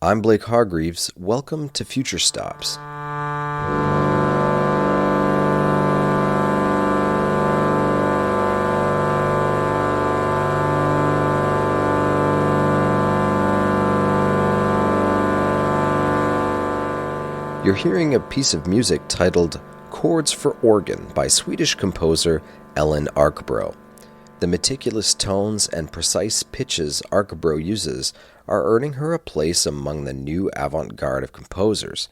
I'm Blake Hargreaves. Welcome to Future Stops. You're hearing a piece of music titled Chords for Organ by Swedish composer Ellen Arkbro. The meticulous tones and precise pitches Arkbro uses are earning her a place among the new avant-garde of composers,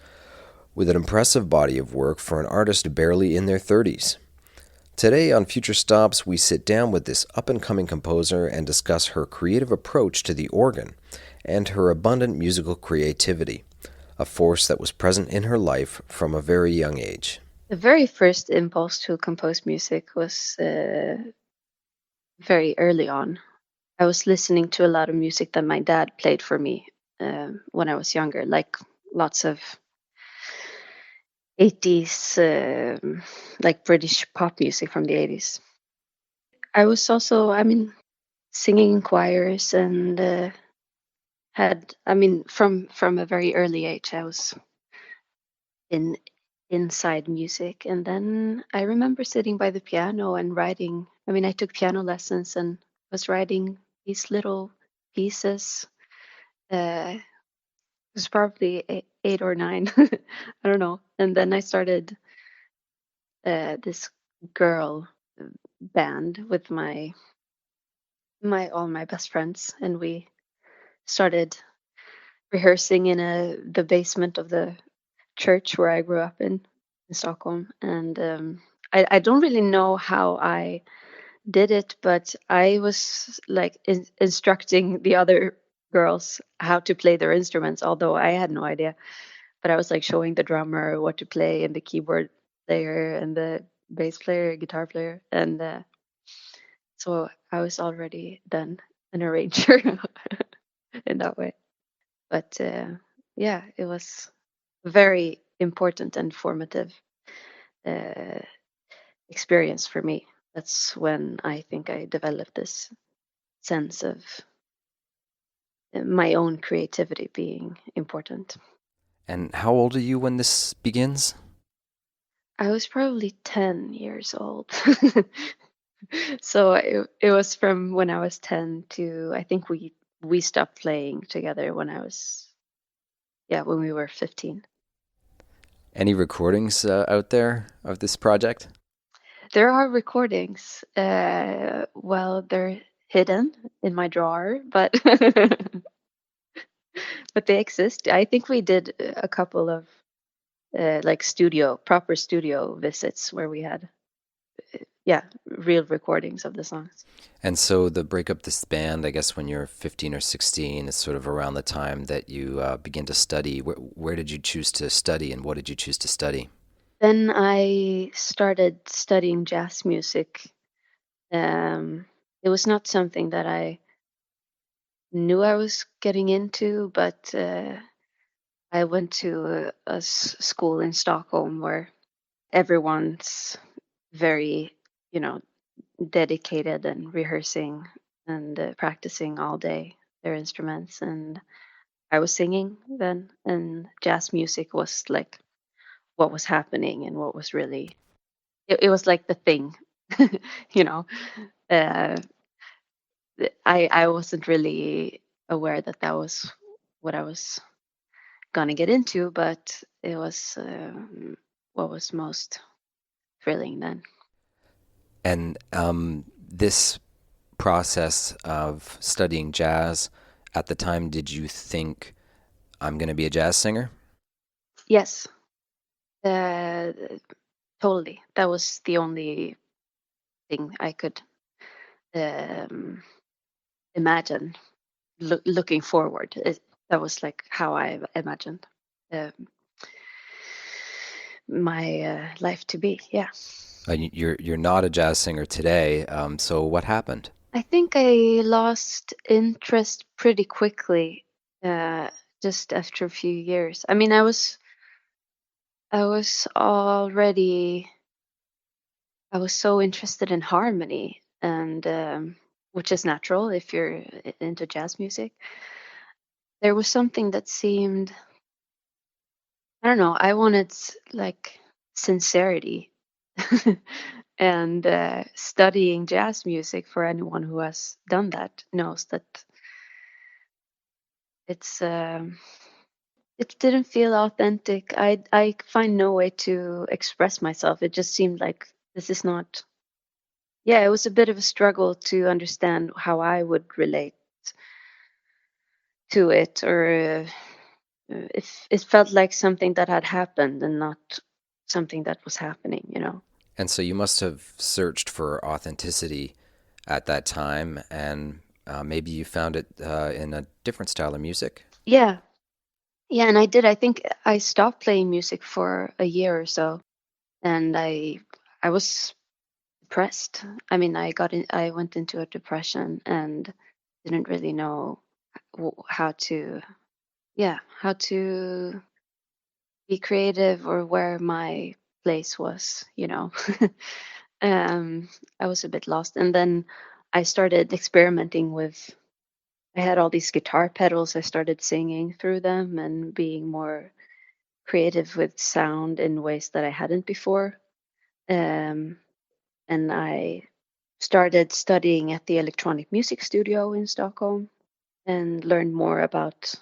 with an impressive body of work for an artist barely in their 30s. Today on Future Stops, we sit down with this up-and-coming composer and discuss her creative approach to the organ and her abundant musical creativity, a force that was present in her life from a very young age. The very first impulse to compose music was very early on. I was listening to a lot of music that my dad played for me when I was younger, like lots of 80s, like British pop music from the 80s. I was also, singing in choirs and from a very early age, I was in inside music. And then I remember sitting by the piano and writing. I took piano lessons and was writing these little pieces. It was probably 8 or 9. I don't know. And then I started this girl band with my all my best friends, and we started rehearsing in the basement of the church where I grew up in Stockholm. And I don't really know how I did it, but I was like instructing the other girls how to play their instruments, although I had no idea. But I was like showing the drummer what to play and the keyboard player and the bass player, guitar player, and so I was already then an arranger in that way. But yeah, it was very important and formative uh, experience for me. That's when I think I developed this sense of my own creativity being important. And how old are you when this begins? I was probably 10 years old. So it was from when I was 10 to I think we stopped playing together when I was yeah, when we were 15. Any recordings out there of this project? There are recordings. Well, they're hidden in my drawer, but but they exist. I think we did a couple of like proper studio visits where we had, yeah, real recordings of the songs. And so the breakup this band, I guess when you're 15 or 16, is sort of around the time that you begin to study. Where did you choose to study and what did you choose to study? Then I started studying jazz music. It was not something that I knew I was getting into, but I went to school in Stockholm where everyone's very, you know, dedicated and rehearsing and practicing all day their instruments. And I was singing then, and jazz music was like what was happening and what was really, it was like the thing, you know. Uh, I wasn't really aware that that was what I was gonna get into, but it was what was most thrilling then. And this process of studying jazz, at the time, did you think I'm going to be a jazz singer? Yes, uh, totally. That was the only thing I could um, imagine looking forward. That was like how I imagined um, my life to be. Yeah. You're not a jazz singer today. So what happened? I think I lost interest pretty quickly, uh, just after a few years. I was already I was so interested in harmony, and which is natural if you're into jazz music. there was something that seemed, I don't know, I wanted like sincerity. And studying jazz music, for anyone who has done that knows that it's it didn't feel authentic. I find no way to express myself. It just seemed like this is not. Yeah, it was a bit of a struggle to understand how I would relate to it, or if it felt like something that had happened and not something that was happening, you know. And so you must have searched for authenticity at that time, and maybe you found it in a different style of music. Yeah, yeah, and I did. I think I stopped playing music for a year or so, and I was depressed. I mean, I went into a depression and didn't really know how to, yeah, how to be creative or where my place was, you know. I was a bit lost. And then I started experimenting with, I had all these guitar pedals. I started singing through them and being more creative with sound in ways that I hadn't before. Um, and I started studying at the electronic music studio in Stockholm and learned more about,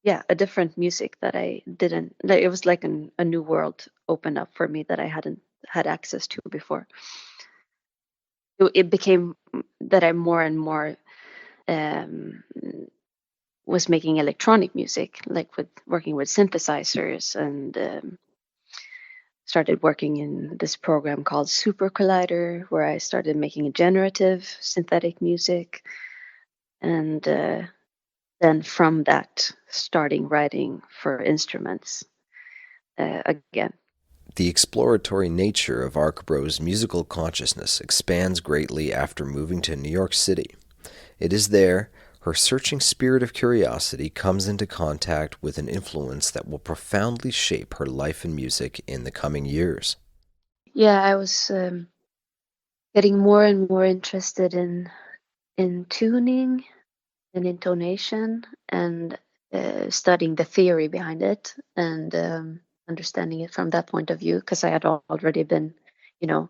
yeah, a different music that I didn't like. It was like a new world opened up for me that I hadn't had access to before. It became that I more and more um, was making electronic music, like with working with synthesizers, and started working in this program called Super Collider, where I started making generative synthetic music, and then from that, starting writing for instruments again. The exploratory nature of Arkbro's musical consciousness expands greatly after moving to New York City. It is there her searching spirit of curiosity comes into contact with an influence that will profoundly shape her life and music in the coming years. Yeah, I was getting more and more interested in tuning and intonation, and studying the theory behind it, and understanding it from that point of view, because I had already been, you know,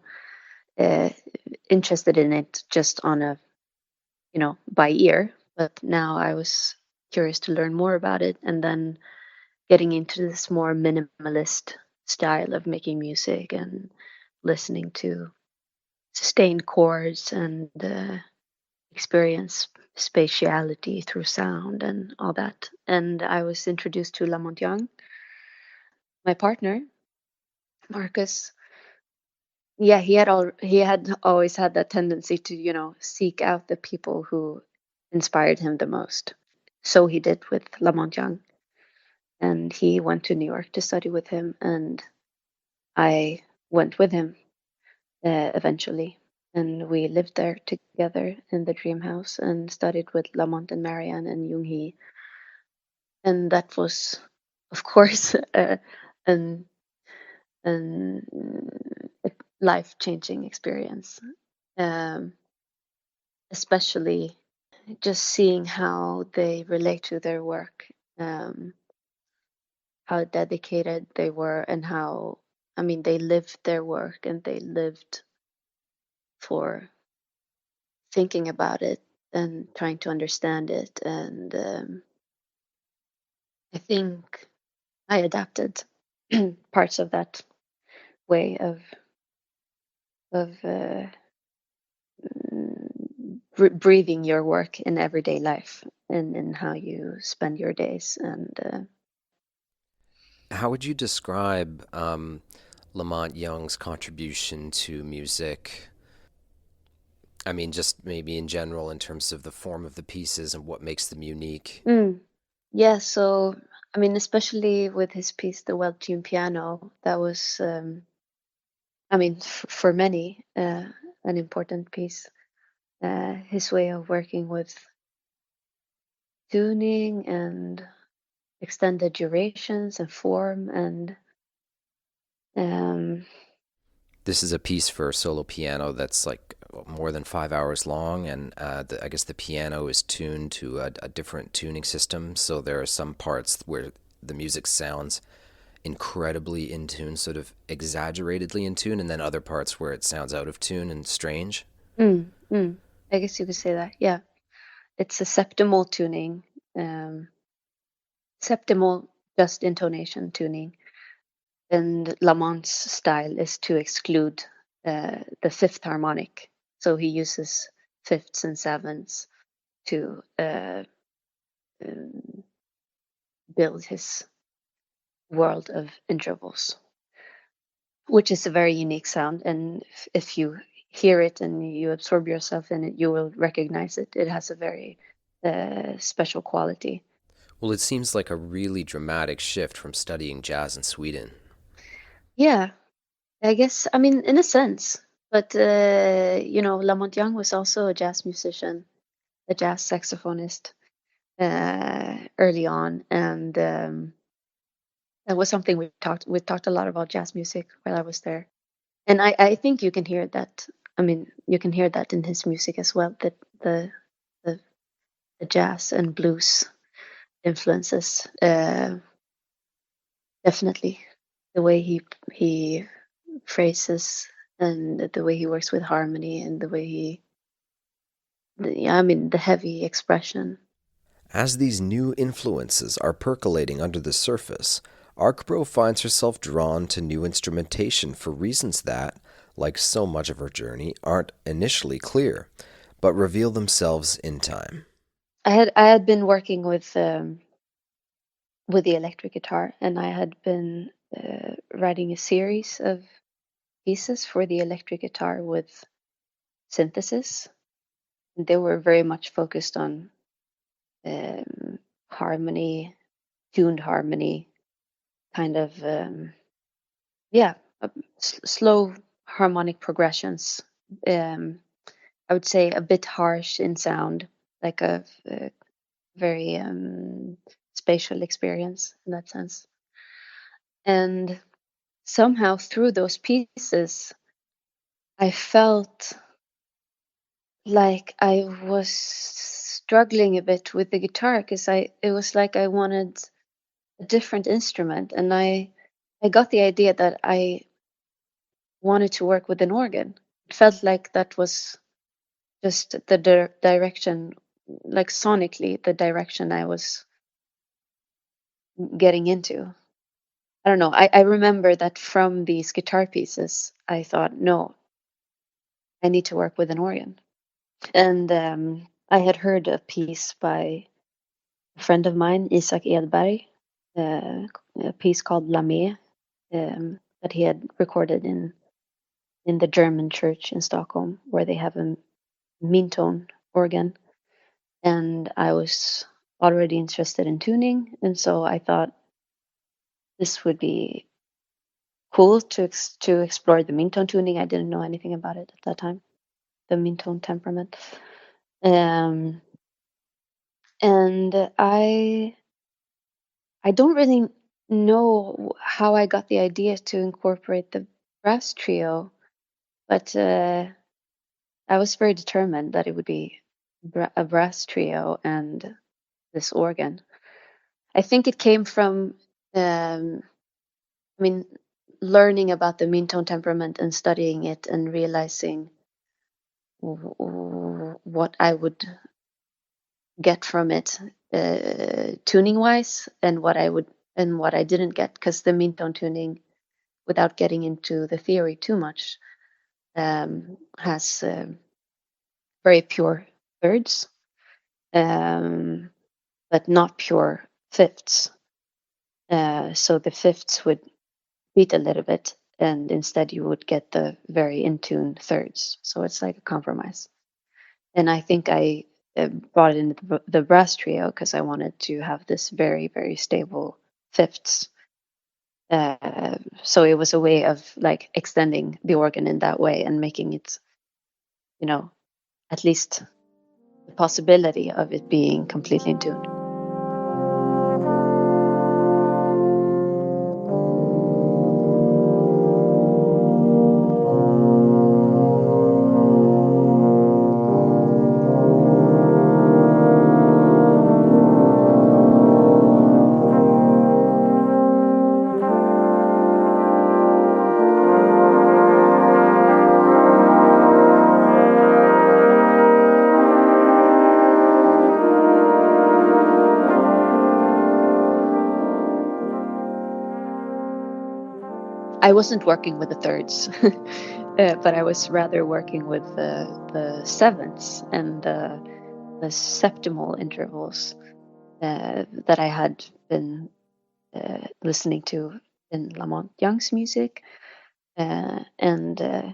uh, interested in it just on a, you know, by ear. But now I was curious to learn more about it, and then getting into this more minimalist style of making music and listening to sustained chords and experience spatiality through sound and all that. And I was introduced to Lamont Young, my partner, Marcus. Yeah, he had always had that tendency to, you know, seek out the people who inspired him the most. So he did with Lamont Young, and he went to New York to study with him, and I went with him eventually. And we lived there together in the dream house and studied with Lamont and Marianne and Jung Hee. And that was, of course, an an life changing experience, um, especially just seeing how they relate to their work, um, how dedicated they were, and how, I mean, they lived their work and they lived for thinking about it and trying to understand it. And I think I adapted parts of that way of breathing your work in everyday life and in how you spend your days. And How would you describe Lamont Young's contribution to music? I mean, just maybe in general, in terms of the form of the pieces and what makes them unique. mm, yeah, so I mean, especially with his piece, The Well-Tuned Piano, that was, I mean, for many, an important piece. His way of working with tuning and extended durations and form, and um, This is a piece for solo piano that's like more than 5 hours long, and I guess the piano is tuned to a different tuning system. So there are some parts where the music sounds incredibly in tune, sort of exaggeratedly in tune, and then other parts where it sounds out of tune and strange. Mm, mm. I guess you could say that. Yeah, it's a septimal tuning, um, septimal just intonation tuning, and Lamont's style is to exclude the fifth harmonic. So he uses fifths and sevenths to um, build his world of intervals, which is a very unique sound. And if you hear it and you absorb yourself in it, you will recognize it. It has a very special quality. Well, it seems like a really dramatic shift from studying jazz in Sweden. Yeah, I guess, I mean, in a sense. But, Lamont Young was also a jazz musician, a jazz saxophonist early on. And that was something we talked a lot about jazz music while I was there. And I think you can hear that. I mean, you can hear that in his music as well, that the, the jazz and blues influences. Definitely. The way he phrases and the way he works with harmony and the way yeah, I mean, the heavy expression. As these new influences are percolating under the surface, Arkbro finds herself drawn to new instrumentation for reasons that, like so much of her journey, aren't initially clear, but reveal themselves in time. I had been working with the electric guitar, and I had been writing a series of pieces for the electric guitar with synthesis. And they were very much focused on harmony, tuned harmony, kind of yeah, slow harmonic progressions. Um, I would say a bit harsh in sound, like a very spatial experience in that sense. And somehow through those pieces, I felt like I was struggling a bit with the guitar because it was like I wanted a different instrument, and I got the idea that I wanted to work with an organ. It felt like that was just the direction, like sonically, the direction I was getting into. I don't know. I remember that from these guitar pieces, I thought, no, I need to work with an organ. And I had heard a piece by a friend of mine, Isak Edberg, a piece called Lame, that he had recorded in the German church in Stockholm, where they have a mean-tone organ. And I was already interested in tuning, and so I thought this would be cool to explore the mean-tone tuning. I didn't know anything about it at that time, the mean-tone temperament. Um, and I don't really know how I got the idea to incorporate the brass trio, but I was very determined that it would be a brass trio and this organ. I think it came from, I mean, learning about the mean tone temperament and studying it and realizing what I would get from it, tuning wise, and what I didn't get, because the mean tone tuning, without getting into the theory too much, has very pure thirds, um, but not pure fifths. So the fifths would beat a little bit, and instead you would get the very in tune thirds. So it's like a compromise. And I think I brought in the brass trio because I wanted to have this very, very stable fifths. So it was a way of like extending the organ in that way and making it, you know, at least the possibility of it being completely in tune. I wasn't working with the thirds, but I was rather working with the sevenths and the septimal intervals that I had been listening to in Lamont Young's music, and uh,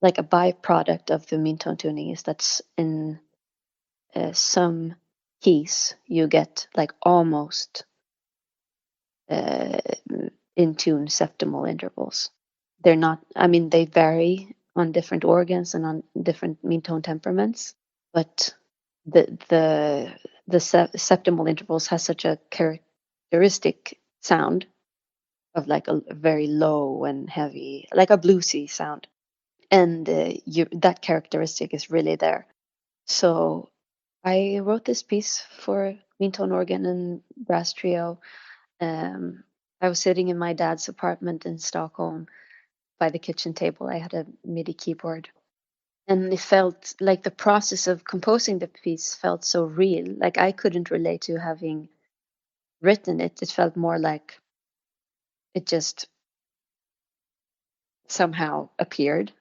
like a byproduct of the mean tone tuning is that's in some keys you get like almost uh, in tune septimal intervals. They're not, I mean, they vary on different organs and on different mean tone temperaments, but the septimal intervals has such a characteristic sound of like a very low and heavy, like a bluesy sound, and that characteristic is really there. So I wrote this piece for mean tone organ and brass trio. I was sitting in my dad's apartment in Stockholm by the kitchen table. I had a MIDI keyboard. And it felt like the process of composing the piece felt so real. Like I couldn't relate to having written it. It felt more like it just somehow appeared.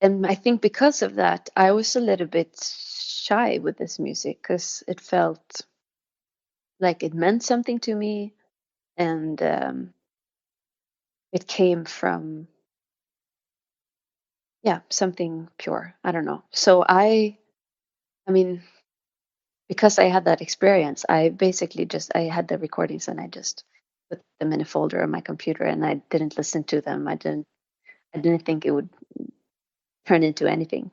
And I think because of that, I was a little bit shy with this music because it felt like it meant something to me, and it came from something pure. I don't know. So I mean, because I had that experience, I basically just I had the recordings and I just put them in a folder on my computer and I didn't listen to them. I didn't think it would turn into anything.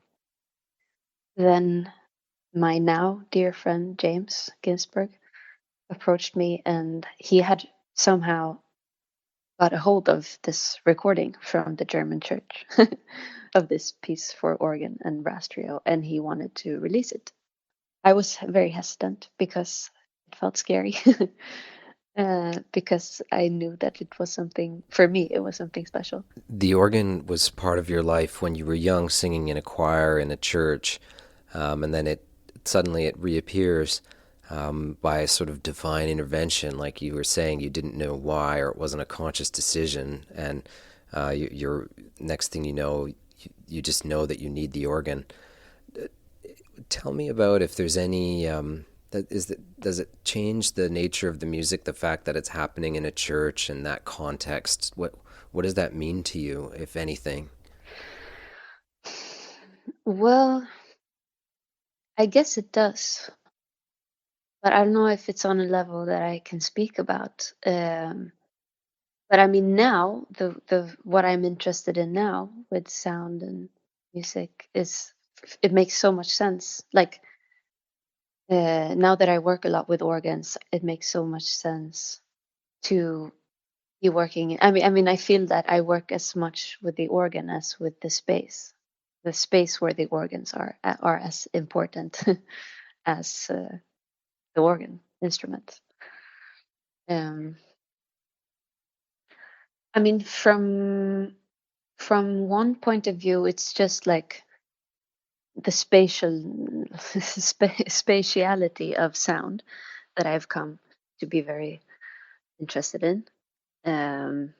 Then my now dear friend James Ginsberg approached me and he had somehow got a hold of this recording from the German church of this piece for organ and brass trio, and he wanted to release it. I was very hesitant because it felt scary, because I knew that it was something, for me, it was something special. The organ was part of your life when you were young, singing in a choir in a church, and then it suddenly it reappears by a sort of divine intervention, like you were saying. You didn't know why, or it wasn't a conscious decision, and you're next thing you know, you just know that you need the organ. Tell me about if there's any. Does it change the nature of the music, the fact that it's happening in a church in that context? What does that mean to you, if anything? Well, I guess it does, but I don't know if it's on a level that I can speak about. But I mean, now the what I'm interested in now with sound and music is it makes so much sense. Like now that I work a lot with organs, it makes so much sense to be working. I feel that I work as much with the organ as with the space. The space where the organs are as important as the organ instrument. Um, I mean, from one point of view, it's just like the spatiality of sound that I've come to be very interested in. Um,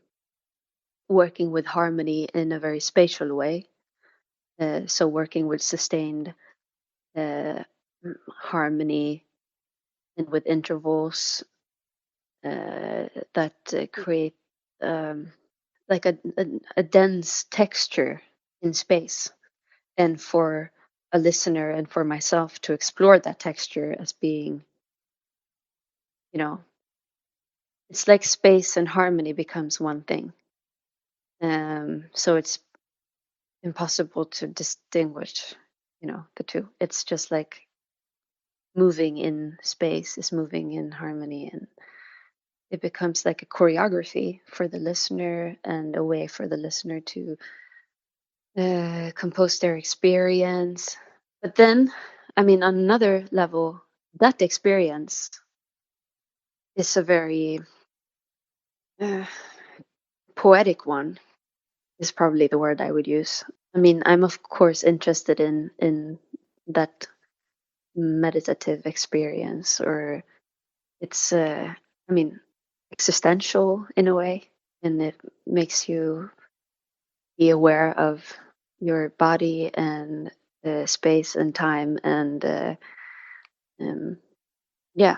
Working with harmony in a very spatial way. So working with sustained uh, harmony and with intervals that create um, like a dense texture in space, and for a listener and for myself to explore that texture as being, you know, it's like space and harmony becomes one thing. So it's impossible to distinguish, the two. It's just like moving in space is moving in harmony, and it becomes like a choreography for the listener and a way for the listener to compose their experience. But then, I mean, on another level, that experience is a very uh, poetic one, is probably the word I would use. I mean, I'm of course interested in that meditative experience, or it's I mean, existential in a way, and it makes you be aware of your body and space and time and um, yeah.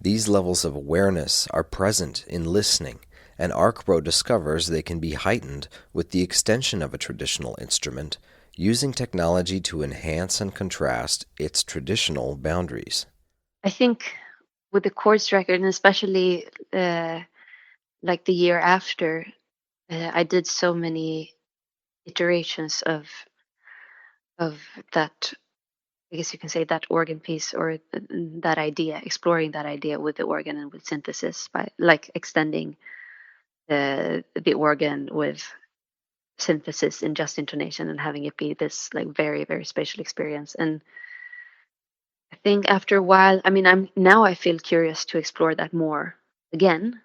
These levels of awareness are present in listening, and Arkbro discovers they can be heightened with the extension of a traditional instrument, using technology to enhance and contrast its traditional boundaries. I think with the chords record, and especially like the year after, I did so many iterations of that. I guess you can say that organ piece or that idea, exploring that idea with the organ and with synthesis by like extending the organ with synthesis in just intonation and having it be this like very very spatial experience. And I think after a while, I mean, I feel curious to explore that more again,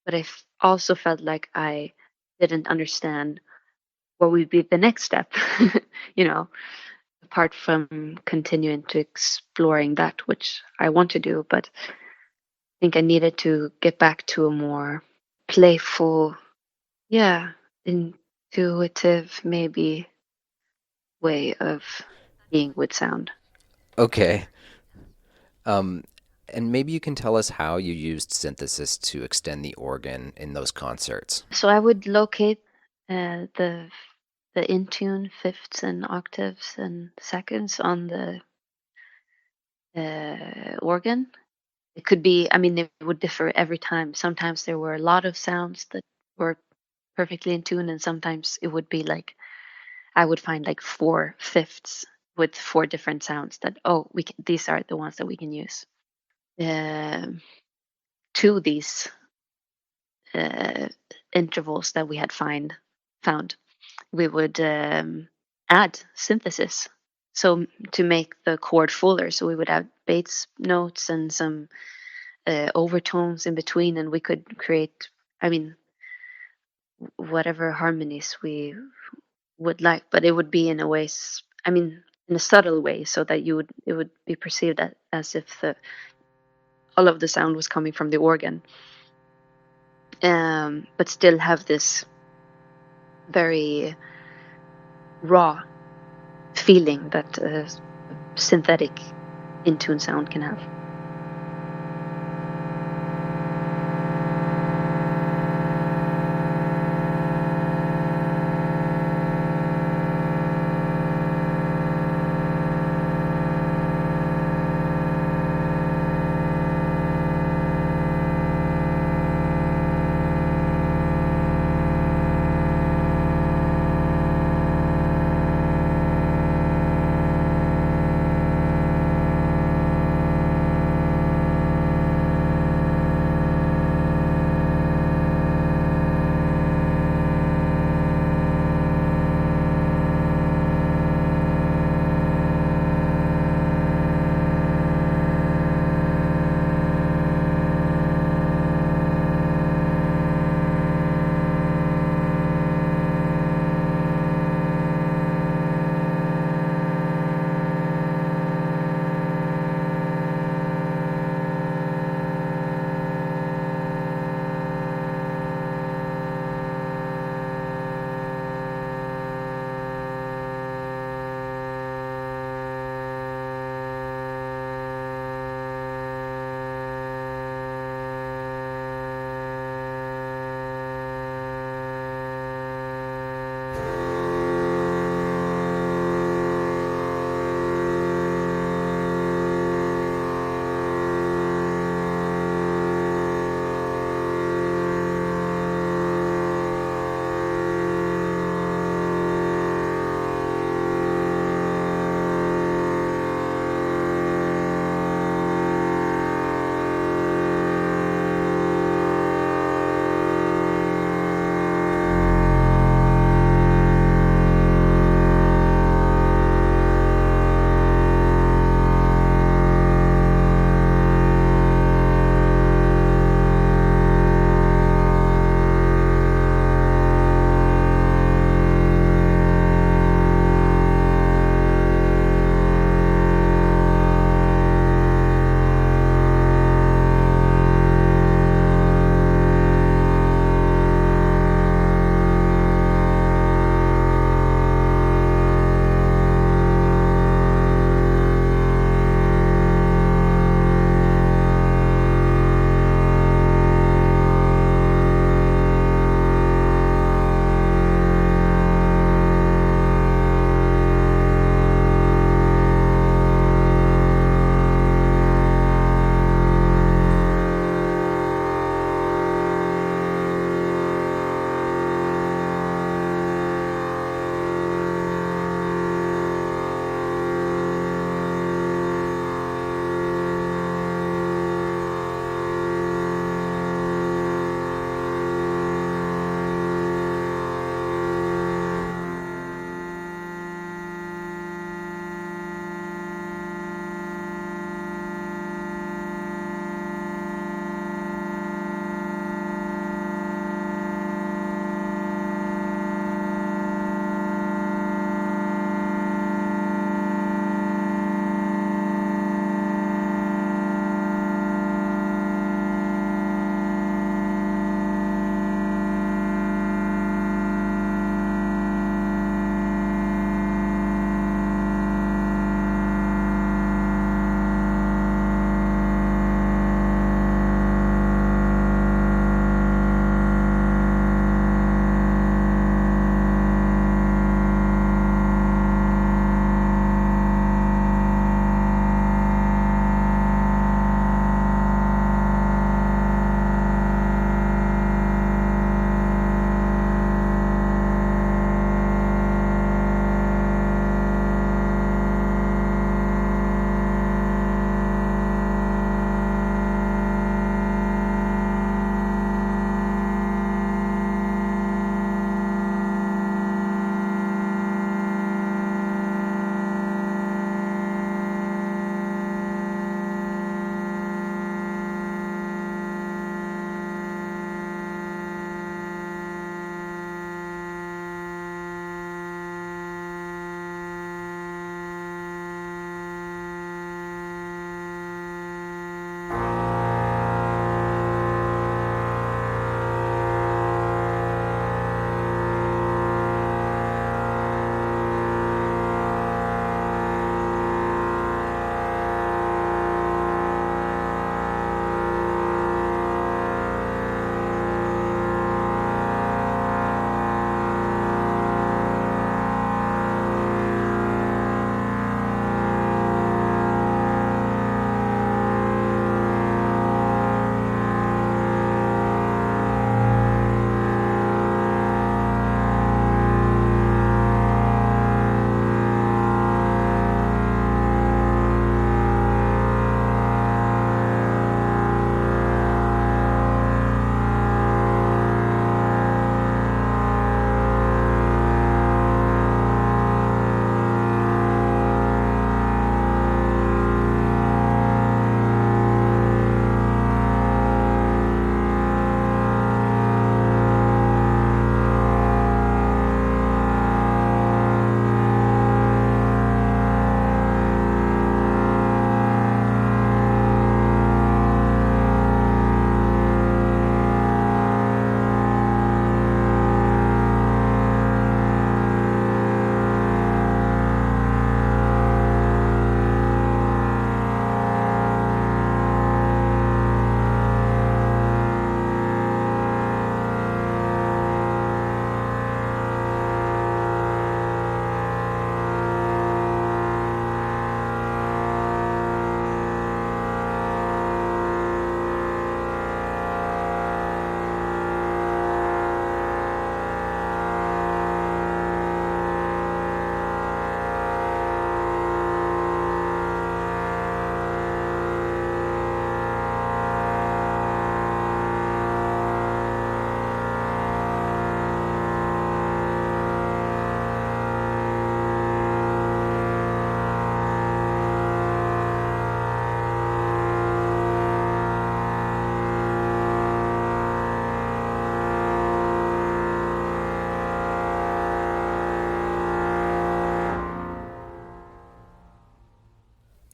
but also felt like I didn't understand what would be the next step, you know, apart from continuing to exploring that, which I want to do. But I think I needed to get back to a more playful, yeah, intuitive, maybe way of being with sound. Okay. Um, and maybe you can tell us how you used synthesis to extend the organ in those concerts. So I would locate the in tune fifths and octaves and seconds on the organ. It could be, I mean, it would differ every time. Sometimes there were a lot of sounds that were perfectly in tune, and sometimes it would be like I would find like four fifths with four different sounds that, oh, these are the ones that we can use. Um, to these uh, intervals that we had found, we would add synthesis. So to make the chord fuller, so we would add bass notes and some overtones in between, and we could create, I mean, whatever harmonies we would like, but it would be in a way, I mean, in a subtle way, so that it would be perceived as if all of the sound was coming from the organ, but still have this very raw feeling that synthetic in tune sound can have.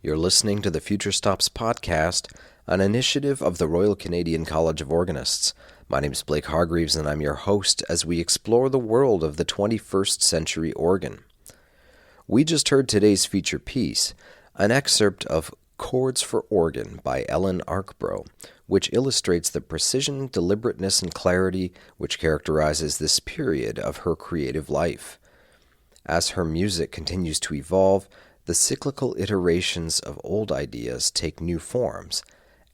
You're listening to the FutureStops podcast, an initiative of the Royal Canadian College of Organists. My name is Blake Hargreaves, and I'm your host as we explore the world of the 21st century organ. We just heard today's feature piece, an excerpt of Chords for Organ by Ellen Arkbro, which illustrates the precision, deliberateness, and clarity which characterizes this period of her creative life. As her music continues to evolve, the cyclical iterations of old ideas take new forms,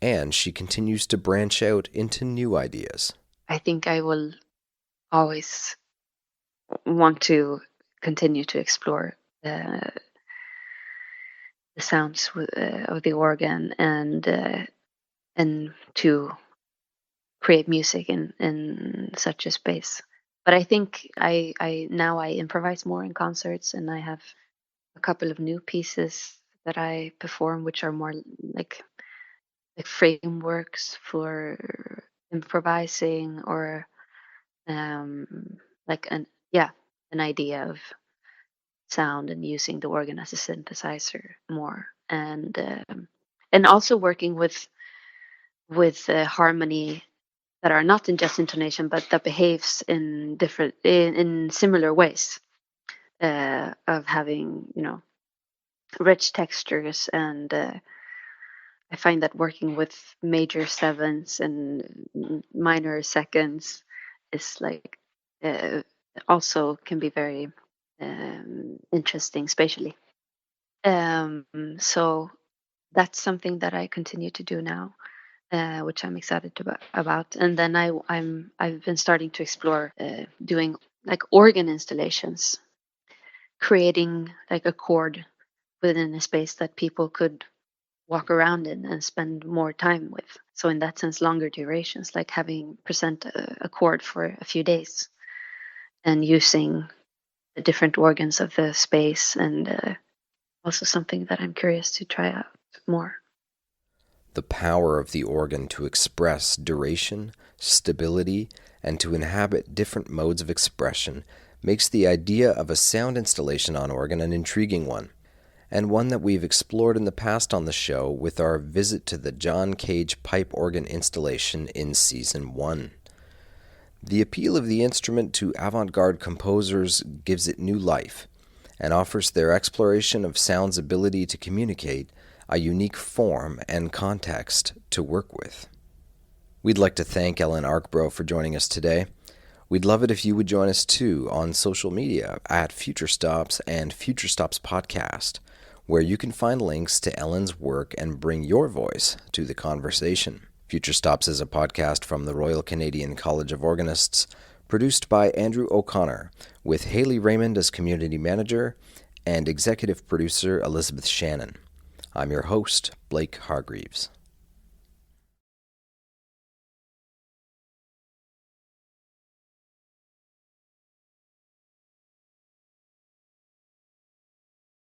and she continues to branch out into new ideas. I think I will always want to continue to explore the sounds of the organ and to create music in such a space. But I think I now I improvise more in concerts, and I have a couple of new pieces that I perform, which are more like frameworks for improvising, or like an idea of sound and using the organ as a synthesizer more, and also working with harmony that are not in just intonation, but that behaves in different in similar ways, of having rich textures. And I find that working with major sevenths and minor seconds is like also can be very interesting spatially. So that's something that I continue to do now, which I'm excited about. And then I've been starting to explore doing like organ installations, creating like a chord within a space that people could walk around in and spend more time with. So in that sense, longer durations, like having present a chord for a few days and using the different organs of the space, and also something that I'm curious to try out more. The power of the organ to express duration, stability, and to inhabit different modes of expression makes the idea of a sound installation on organ an intriguing one, and one that we've explored in the past on the show with our visit to the John Cage pipe organ installation in Season 1. The appeal of the instrument to avant-garde composers gives it new life, and offers their exploration of sound's ability to communicate a unique form and context to work with. We'd like to thank Ellen Arkbro for joining us today. We'd love it if you would join us too on social media at FutureStops and FutureStops Podcast, where you can find links to Ellen's work and bring your voice to the conversation. FutureStops is a podcast from the Royal Canadian College of Organists, produced by Andrew O'Connor, with Haley Raymond as community manager and executive producer Elizabeth Shannon. I'm your host, Blake Hargreaves.